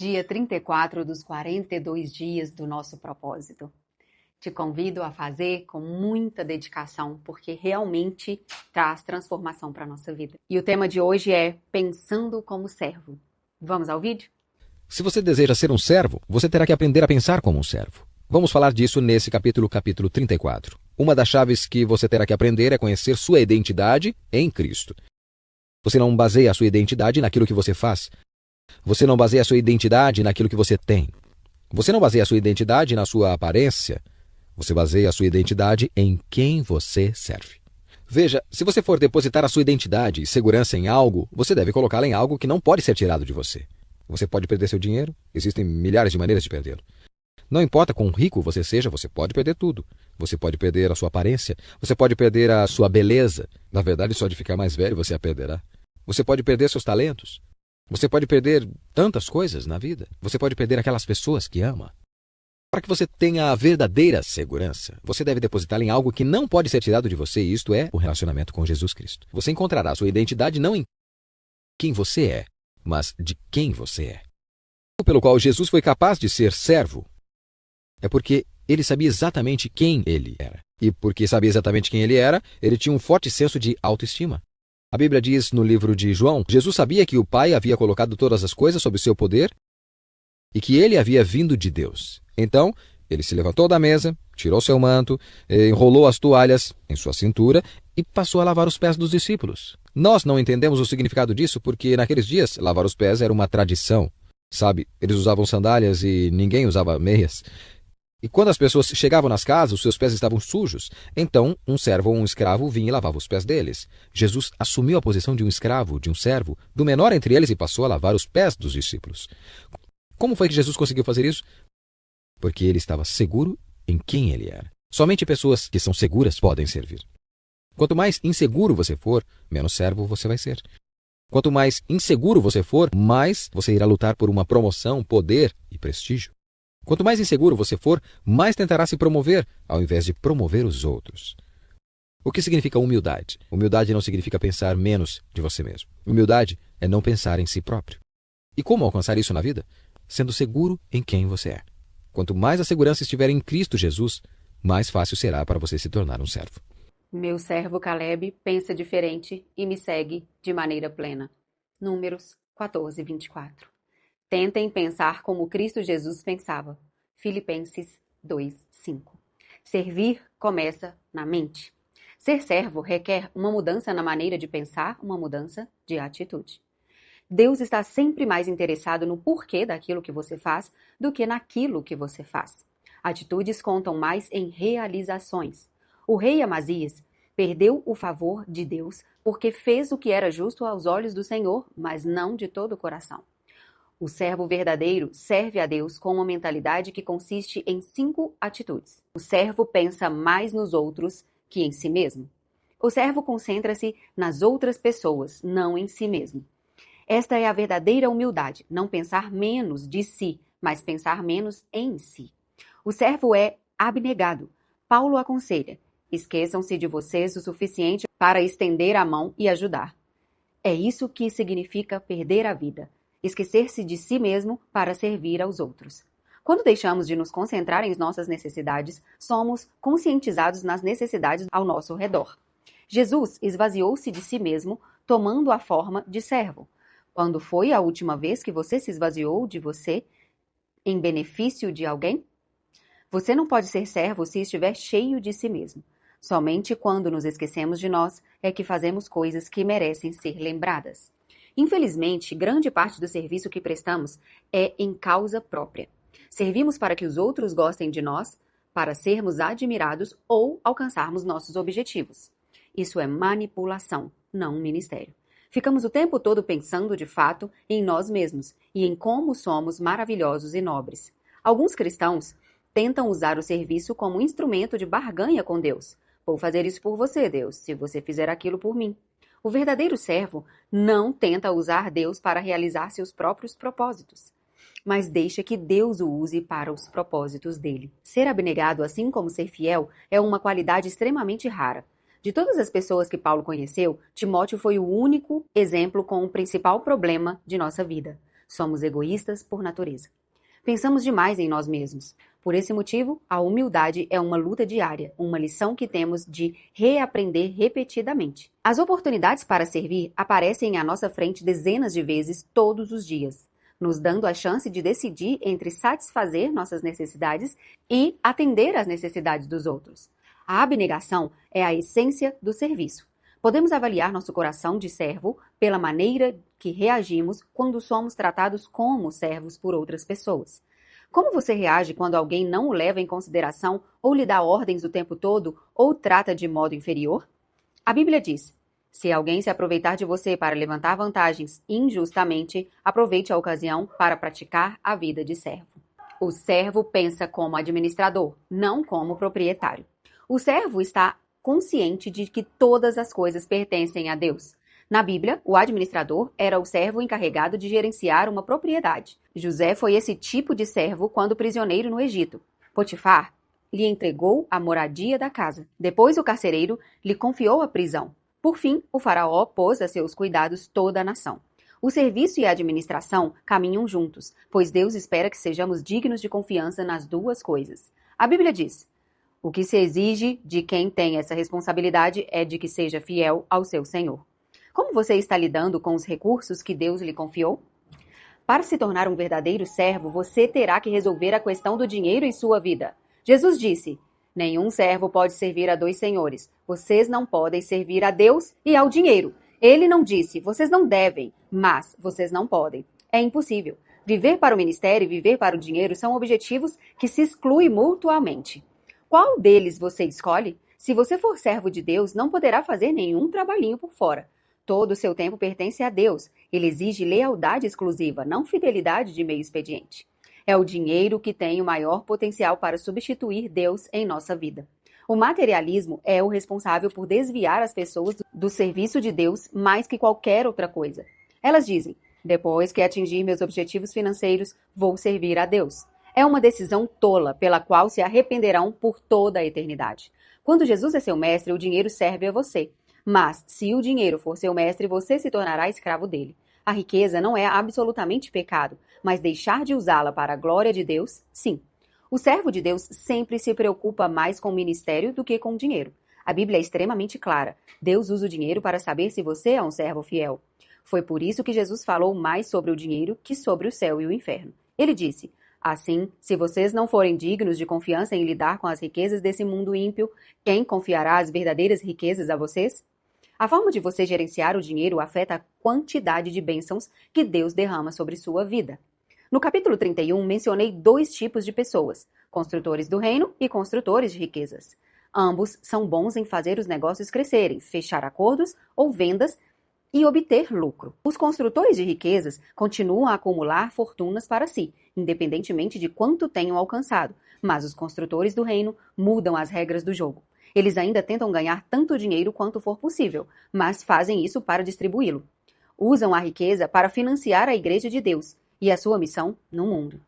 Dia 34 dos 42 dias do nosso propósito. Te convido a fazer com muita dedicação, porque realmente traz transformação para a nossa vida. E o tema de hoje é Pensando como Servo. Vamos ao vídeo? Se você deseja ser um servo, você terá que aprender a pensar como um servo. Vamos falar disso nesse capítulo 34. Uma das chaves que você terá que aprender é conhecer sua identidade em Cristo. Você não baseia a sua identidade naquilo que você faz. Você não baseia a sua identidade naquilo que você tem. Você não baseia a sua identidade na sua aparência. Você baseia a sua identidade em quem você serve. Veja, se você for depositar a sua identidade e segurança em algo, você deve colocá-la em algo que não pode ser tirado de você. Você pode perder seu dinheiro, existem milhares de maneiras de perdê-lo. Não importa quão rico você seja, você pode perder tudo. Você pode perder a sua aparência, você pode perder a sua beleza. Na verdade, só de ficar mais velho você a perderá. Você pode perder seus talentos. Você pode perder tantas coisas na vida. Você pode perder aquelas pessoas que ama. Para que você tenha a verdadeira segurança, você deve depositá-la em algo que não pode ser tirado de você, e isto é o relacionamento com Jesus Cristo. Você encontrará a sua identidade não em quem você é, mas de quem você é. O pelo qual Jesus foi capaz de ser servo é porque ele sabia exatamente quem ele era. E porque sabia exatamente quem ele era, ele tinha um forte senso de autoestima. A Bíblia diz no livro de João, Jesus sabia que o Pai havia colocado todas as coisas sob seu poder e que ele havia vindo de Deus. Então, ele se levantou da mesa, tirou seu manto, enrolou as toalhas em sua cintura e passou a lavar os pés dos discípulos. Nós não entendemos o significado disso porque naqueles dias lavar os pés era uma tradição. Sabe, eles usavam sandálias e ninguém usava meias. E quando as pessoas chegavam nas casas, os seus pés estavam sujos. Então, um servo ou um escravo vinha e lavava os pés deles. Jesus assumiu a posição de um escravo, de um servo, do menor entre eles e passou a lavar os pés dos discípulos. Como foi que Jesus conseguiu fazer isso? Porque ele estava seguro em quem ele era. Somente pessoas que são seguras podem servir. Quanto mais inseguro você for, menos servo você vai ser. Quanto mais inseguro você for, mais você irá lutar por uma promoção, poder e prestígio. Quanto mais inseguro você for, mais tentará se promover, ao invés de promover os outros. O que significa humildade? Humildade não significa pensar menos de você mesmo. Humildade é não pensar em si próprio. E como alcançar isso na vida? Sendo seguro em quem você é. Quanto mais a segurança estiver em Cristo Jesus, mais fácil será para você se tornar um servo. Meu servo Caleb pensa diferente e me segue de maneira plena. Números 14, 24. Tentem pensar como Cristo Jesus pensava. Filipenses 2, 5. Servir começa na mente. Ser servo requer uma mudança na maneira de pensar, uma mudança de atitude. Deus está sempre mais interessado no porquê daquilo que você faz do que naquilo que você faz. Atitudes contam mais em realizações. O rei Amazias perdeu o favor de Deus porque fez o que era justo aos olhos do Senhor, mas não de todo o coração. O servo verdadeiro serve a Deus com uma mentalidade que consiste em 5 atitudes. O servo pensa mais nos outros que em si mesmo. O servo concentra-se nas outras pessoas, não em si mesmo. Esta é a verdadeira humildade, não pensar menos de si, mas pensar menos em si. O servo é abnegado. Paulo aconselha: esqueçam-se de vocês o suficiente para estender a mão e ajudar. É isso que significa perder a vida. Esquecer-se de si mesmo para servir aos outros. Quando deixamos de nos concentrar em nossas necessidades, somos conscientizados nas necessidades ao nosso redor. Jesus esvaziou-se de si mesmo, tomando a forma de servo. Quando foi a última vez que você se esvaziou de você em benefício de alguém? Você não pode ser servo se estiver cheio de si mesmo. Somente quando nos esquecemos de nós é que fazemos coisas que merecem ser lembradas. Infelizmente, grande parte do serviço que prestamos é em causa própria. Servimos para que os outros gostem de nós, para sermos admirados ou alcançarmos nossos objetivos. Isso é manipulação, não um ministério. Ficamos o tempo todo pensando, de fato, em nós mesmos e em como somos maravilhosos e nobres. Alguns cristãos tentam usar o serviço como um instrumento de barganha com Deus. Vou fazer isso por você, Deus, se você fizer aquilo por mim. O verdadeiro servo não tenta usar Deus para realizar seus próprios propósitos, mas deixa que Deus o use para os propósitos dele. Ser abnegado, assim como ser fiel, é uma qualidade extremamente rara. De todas as pessoas que Paulo conheceu, Timóteo foi o único exemplo com o principal problema de nossa vida. Somos egoístas por natureza. Pensamos demais em nós mesmos. Por esse motivo, a humildade é uma luta diária, uma lição que temos de reaprender repetidamente. As oportunidades para servir aparecem à nossa frente dezenas de vezes todos os dias, nos dando a chance de decidir entre satisfazer nossas necessidades e atender às necessidades dos outros. A abnegação é a essência do serviço. Podemos avaliar nosso coração de servo pela maneira que reagimos quando somos tratados como servos por outras pessoas. Como você reage quando alguém não o leva em consideração ou lhe dá ordens o tempo todo ou trata de modo inferior? A Bíblia diz: se alguém se aproveitar de você para levantar vantagens injustamente, aproveite a ocasião para praticar a vida de servo. O servo pensa como administrador, não como proprietário. O servo está consciente de que todas as coisas pertencem a Deus. Na Bíblia, o administrador era o servo encarregado de gerenciar uma propriedade. José foi esse tipo de servo quando prisioneiro no Egito. Potifar lhe entregou a moradia da casa. Depois, o carcereiro lhe confiou a prisão. Por fim, o faraó pôs a seus cuidados toda a nação. O serviço e a administração caminham juntos, pois Deus espera que sejamos dignos de confiança nas duas coisas. A Bíblia diz: o que se exige de quem tem essa responsabilidade é de que seja fiel ao seu Senhor. Como você está lidando com os recursos que Deus lhe confiou? Para se tornar um verdadeiro servo, você terá que resolver a questão do dinheiro em sua vida. Jesus disse: nenhum servo pode servir a 2 senhores. Vocês não podem servir a Deus e ao dinheiro. Ele não disse: vocês não devem, mas vocês não podem. É impossível. Viver para o ministério e viver para o dinheiro são objetivos que se excluem mutuamente. Qual deles você escolhe? Se você for servo de Deus, não poderá fazer nenhum trabalhinho por fora. Todo o seu tempo pertence a Deus. Ele exige lealdade exclusiva, não fidelidade de meio expediente. É o dinheiro que tem o maior potencial para substituir Deus em nossa vida. O materialismo é o responsável por desviar as pessoas do serviço de Deus mais que qualquer outra coisa. Elas dizem: depois que atingir meus objetivos financeiros, vou servir a Deus. É uma decisão tola, pela qual se arrependerão por toda a eternidade. Quando Jesus é seu mestre, o dinheiro serve a você. Mas, se o dinheiro for seu mestre, você se tornará escravo dele. A riqueza não é absolutamente pecado, mas deixar de usá-la para a glória de Deus, sim. O servo de Deus sempre se preocupa mais com o ministério do que com o dinheiro. A Bíblia é extremamente clara. Deus usa o dinheiro para saber se você é um servo fiel. Foi por isso que Jesus falou mais sobre o dinheiro que sobre o céu e o inferno. Ele disse: assim, se vocês não forem dignos de confiança em lidar com as riquezas desse mundo ímpio, quem confiará as verdadeiras riquezas a vocês? A forma de você gerenciar o dinheiro afeta a quantidade de bênçãos que Deus derrama sobre sua vida. No capítulo 31, mencionei 2 tipos de pessoas: construtores do reino e construtores de riquezas. Ambos são bons em fazer os negócios crescerem, fechar acordos ou vendas e obter lucro. Os construtores de riquezas continuam a acumular fortunas para si, independentemente de quanto tenham alcançado, mas os construtores do reino mudam as regras do jogo. Eles ainda tentam ganhar tanto dinheiro quanto for possível, mas fazem isso para distribuí-lo. Usam a riqueza para financiar a Igreja de Deus e a sua missão no mundo.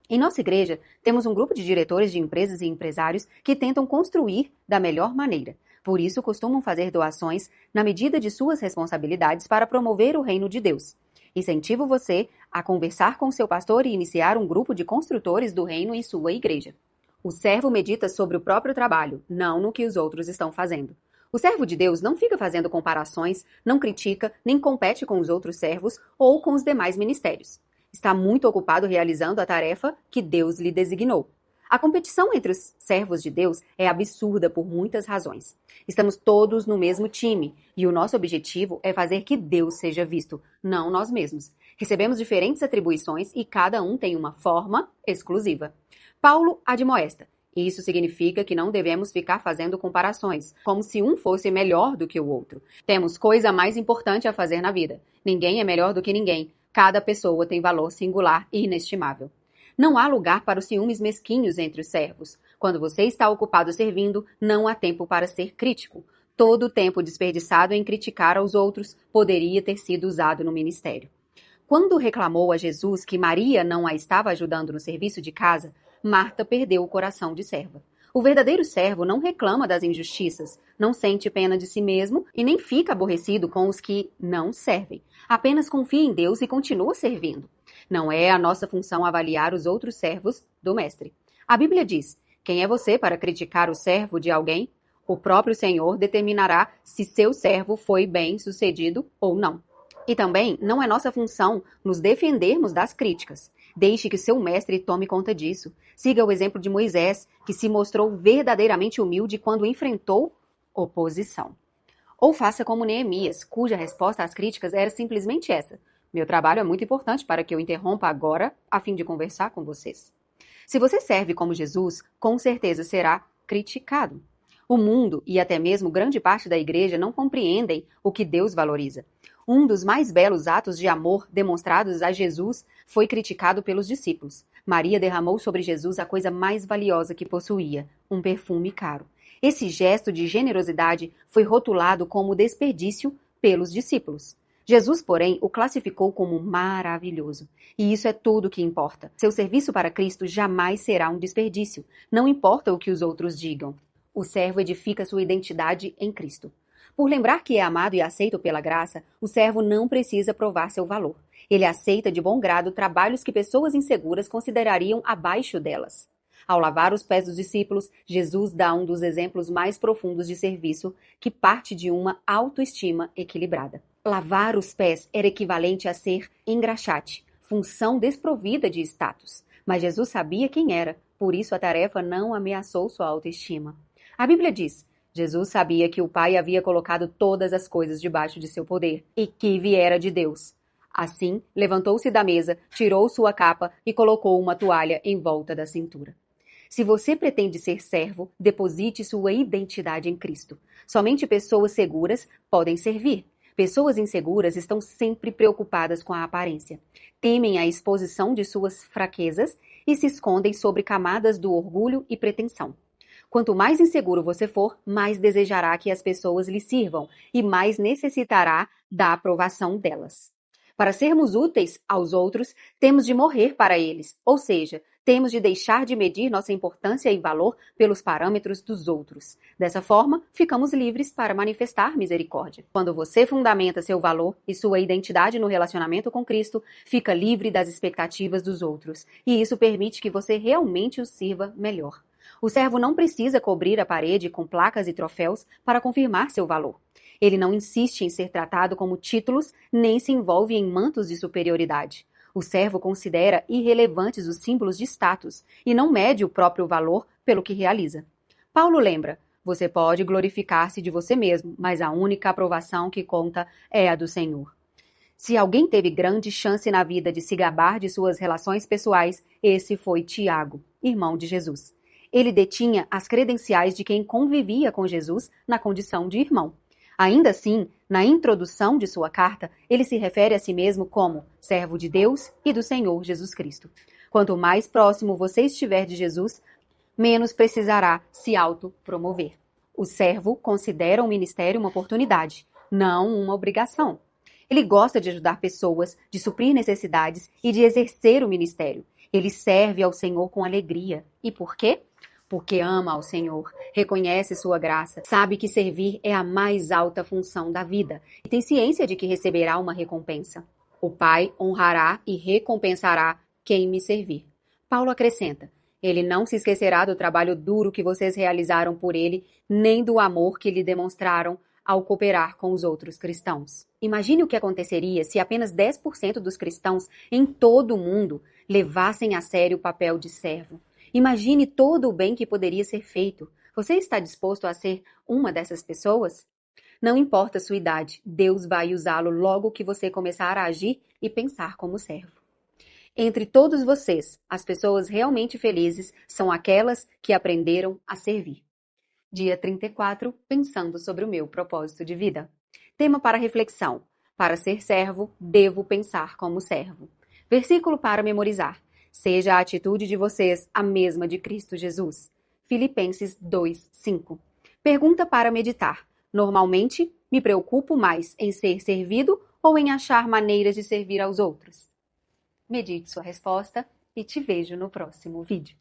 Em nossa igreja, temos um grupo de diretores de empresas e empresários que tentam construir da melhor maneira. Por isso, costumam fazer doações na medida de suas responsabilidades para promover o reino de Deus. Incentivo você a conversar com seu pastor e iniciar um grupo de construtores do reino em sua igreja. O servo medita sobre o próprio trabalho, não no que os outros estão fazendo. O servo de Deus não fica fazendo comparações, não critica, nem compete com os outros servos ou com os demais ministérios. Está muito ocupado realizando a tarefa que Deus lhe designou. A competição entre os servos de Deus é absurda por muitas razões. Estamos todos no mesmo time e o nosso objetivo é fazer que Deus seja visto, não nós mesmos. Recebemos diferentes atribuições e cada um tem uma forma exclusiva. Paulo admoesta: isso significa que não devemos ficar fazendo comparações, como se um fosse melhor do que o outro. Temos coisa mais importante a fazer na vida. Ninguém é melhor do que ninguém. Cada pessoa tem valor singular e inestimável. Não há lugar para os ciúmes mesquinhos entre os servos. Quando você está ocupado servindo, não há tempo para ser crítico. Todo o tempo desperdiçado em criticar aos outros poderia ter sido usado no ministério. Quando reclamou a Jesus que Maria não a estava ajudando no serviço de casa, Marta perdeu o coração de serva. O verdadeiro servo não reclama das injustiças, não sente pena de si mesmo e nem fica aborrecido com os que não servem. Apenas confia em Deus e continua servindo. Não é a nossa função avaliar os outros servos do mestre. A Bíblia diz: quem é você para criticar o servo de alguém? O próprio Senhor determinará se seu servo foi bem-sucedido ou não. E também não é nossa função nos defendermos das críticas. Deixe que seu mestre tome conta disso. Siga o exemplo de Moisés, que se mostrou verdadeiramente humilde quando enfrentou oposição. Ou faça como Neemias, cuja resposta às críticas era simplesmente essa: meu trabalho é muito importante para que eu interrompa agora a fim de conversar com vocês. Se você serve como Jesus, com certeza será criticado. O mundo e até mesmo grande parte da igreja não compreendem o que Deus valoriza. Um dos mais belos atos de amor demonstrados a Jesus foi criticado pelos discípulos. Maria derramou sobre Jesus a coisa mais valiosa que possuía, um perfume caro. Esse gesto de generosidade foi rotulado como desperdício pelos discípulos. Jesus, porém, o classificou como maravilhoso. E isso é tudo o que importa. Seu serviço para Cristo jamais será um desperdício. Não importa o que os outros digam. O servo edifica sua identidade em Cristo. Por lembrar que é amado e aceito pela graça, o servo não precisa provar seu valor. Ele aceita de bom grado trabalhos que pessoas inseguras considerariam abaixo delas. Ao lavar os pés dos discípulos, Jesus dá um dos exemplos mais profundos de serviço, que parte de uma autoestima equilibrada. Lavar os pés era equivalente a ser engraxate, função desprovida de status. Mas Jesus sabia quem era, por isso a tarefa não ameaçou sua autoestima. A Bíblia diz: Jesus sabia que o Pai havia colocado todas as coisas debaixo de seu poder e que viera de Deus. Assim, levantou-se da mesa, tirou sua capa e colocou uma toalha em volta da cintura. Se você pretende ser servo, deposite sua identidade em Cristo. Somente pessoas seguras podem servir. Pessoas inseguras estão sempre preocupadas com a aparência. Temem a exposição de suas fraquezas e se escondem sobre camadas do orgulho e pretensão. Quanto mais inseguro você for, mais desejará que as pessoas lhe sirvam e mais necessitará da aprovação delas. Para sermos úteis aos outros, temos de morrer para eles, ou seja, temos de deixar de medir nossa importância e valor pelos parâmetros dos outros. Dessa forma, ficamos livres para manifestar misericórdia. Quando você fundamenta seu valor e sua identidade no relacionamento com Cristo, fica livre das expectativas dos outros, e isso permite que você realmente os sirva melhor. O servo não precisa cobrir a parede com placas e troféus para confirmar seu valor. Ele não insiste em ser tratado como títulos, nem se envolve em mantos de superioridade. O servo considera irrelevantes os símbolos de status e não mede o próprio valor pelo que realiza. Paulo lembra: você pode glorificar-se de você mesmo, mas a única aprovação que conta é a do Senhor. Se alguém teve grande chance na vida de se gabar de suas relações pessoais, esse foi Tiago, irmão de Jesus. Ele detinha as credenciais de quem convivia com Jesus na condição de irmão. Ainda assim, na introdução de sua carta, ele se refere a si mesmo como servo de Deus e do Senhor Jesus Cristo. Quanto mais próximo você estiver de Jesus, menos precisará se autopromover. O servo considera o ministério uma oportunidade, não uma obrigação. Ele gosta de ajudar pessoas, de suprir necessidades e de exercer o ministério. Ele serve ao Senhor com alegria. E por quê? Porque ama ao Senhor, reconhece sua graça, sabe que servir é a mais alta função da vida e tem ciência de que receberá uma recompensa. O Pai honrará e recompensará quem me servir. Paulo acrescenta: ele não se esquecerá do trabalho duro que vocês realizaram por ele, nem do amor que lhe demonstraram ao cooperar com os outros cristãos. Imagine o que aconteceria se apenas 10% dos cristãos em todo o mundo levassem a sério o papel de servo. Imagine todo o bem que poderia ser feito. Você está disposto a ser uma dessas pessoas? Não importa a sua idade, Deus vai usá-lo logo que você começar a agir e pensar como servo. Entre todos vocês, as pessoas realmente felizes são aquelas que aprenderam a servir. Dia 34, pensando sobre o meu propósito de vida. Tema para reflexão: para ser servo, devo pensar como servo. Versículo para memorizar: seja a atitude de vocês a mesma de Cristo Jesus. Filipenses 2:5. Pergunta para meditar: normalmente, me preocupo mais em ser servido ou em achar maneiras de servir aos outros? Medite sua resposta e te vejo no próximo vídeo.